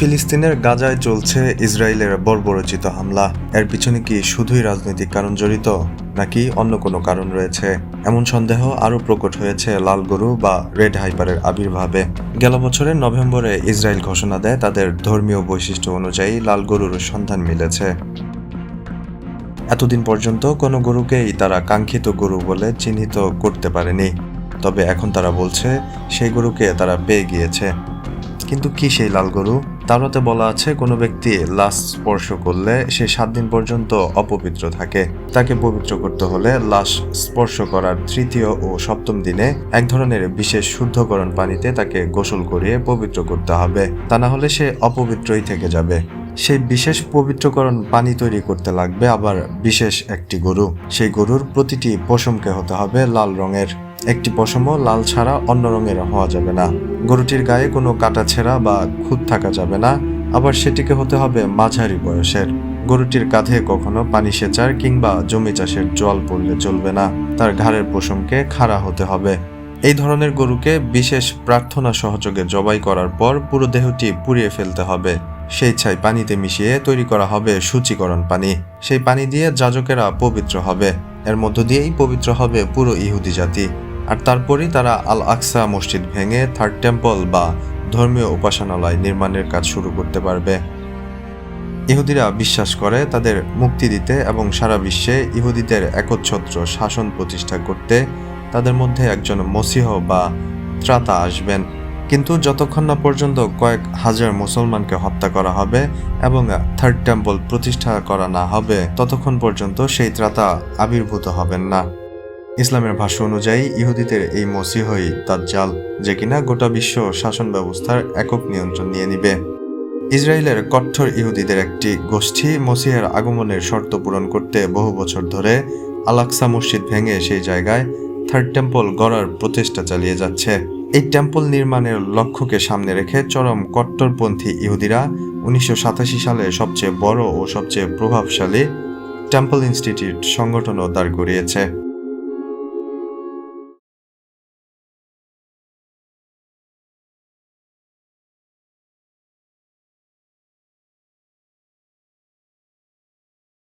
ফিলিস্তিনের গাজায় চলছে ইসরায়েলের বর্বরোচিত হামলা। এর পিছনে কি শুধুই রাজনৈতিক কারণ জড়িত, নাকি অন্য কোনো কারণ রয়েছে? এমন সন্দেহ আরও প্রকট হয়েছে লাল গরু বা রেড হাইপারের আবির্ভাবে। গেল বছরের নভেম্বরে ইসরায়েল ঘোষণা দেয় তাদের ধর্মীয় বৈশিষ্ট্য অনুযায়ী লাল গরুর সন্ধান মিলেছে। এতদিন পর্যন্ত কোনো গরুকেই তারা কাঙ্ক্ষিত গরু বলে চিহ্নিত করতে পারেনি, তবে এখন তারা বলছে সেই গরুকে তারা পেয়ে গিয়েছে। কিন্তু কি সেই লাল গরু? তাওরাতে বলা আছে কোনো ব্যক্তি লাশ স্পর্শ করলে সে 7 দিন পর্যন্ত অপবিত্র থাকে। তাকে পবিত্র করতে হলে লাশ স্পর্শ করার তৃতীয় ও সপ্তম দিনে এক ধরনের বিশেষ শুদ্ধকরণ পানিতে তাকে গোসল করিয়ে পবিত্র করতে হবে, তা না হলে সে অপবিত্রই থেকে যাবে। সেই বিশেষ পবিত্রকরণ পানি তৈরি করতে লাগবে আবার বিশেষ একটি গরু। সেই গরুর প্রতিটি পশমকে হতে হবে লাল রঙের। একটি পশমও লাল ছাড়া অন্য রঙের হওয়া যাবে না। গরুটির গায়ে কোনো কাটা ছেঁড়া বা খুঁত থাকা যাবে না। আবার সেটিকে হতে হবে মাঝারি বয়সের। গরুটির কাঁধে কখনো পানি সেচার কিংবা জমি চাষের জল পড়লে চলবে না। তার ঘাড়ের পশমকে খাড়া হতে হবে। এই ধরনের গরুকে বিশেষ প্রার্থনা সহযোগে জবাই করার পর পুরো দেহটি পুড়িয়ে ফেলতে হবে। সেই ছাই পানিতে মিশিয়ে তৈরি করা হবে শুচিকরণ পানি। সেই পানি দিয়ে যাজকেরা পবিত্র হবে। এর মধ্য দিয়েই পবিত্র হবে পুরো ইহুদি জাতি। আর তারপরই তারা আল আকসা মসজিদ ভেঙে থার্ড টেম্পল বা ধর্মীয় উপাসনালয় নির্মাণের কাজ শুরু করতে পারবে। ইহুদিরা বিশ্বাস করে তাদের মুক্তি দিতে এবং সারা বিশ্বে ইহুদিদের একচ্ছত্র শাসন প্রতিষ্ঠা করতে তাদের মধ্যে একজন মসিহ বা ত্রাতা আসবেন। কিন্তু যতক্ষণ না পর্যন্ত কয়েক হাজার মুসলমানকে হত্যা করা হবে এবং থার্ড টেম্পল প্রতিষ্ঠা করা না হবে, ততক্ষণ পর্যন্ত সেই ত্রাতা আবির্ভূত হবেন না। ইসলামের ভাষ্য অনুযায়ী ইহুদিদের এই মসিহই দাজ্জাল, যে কিনা গোটা বিশ্ব শাসন ব্যবস্থার একক নিয়ন্ত্রণ নিয়ে নিবে। ইসরায়েলের কট্টর ইহুদিদের একটি গোষ্ঠী মসিহের আগমনের শর্ত পূরণ করতে বহু বছর ধরে আল আকসা মসজিদ ভেঙে সেই জায়গায় থার্ড টেম্পল গড়ার প্রচেষ্টা চালিয়ে যাচ্ছে। এই টেম্পল নির্মাণের লক্ষ্যকে সামনে রেখে চরম কট্টরপন্থী ইহুদিরা 1987 সালে সবচেয়ে বড় ও সবচেয়ে প্রভাবশালী টেম্পল ইনস্টিটিউট সংগঠনও দাঁড় করিয়েছে।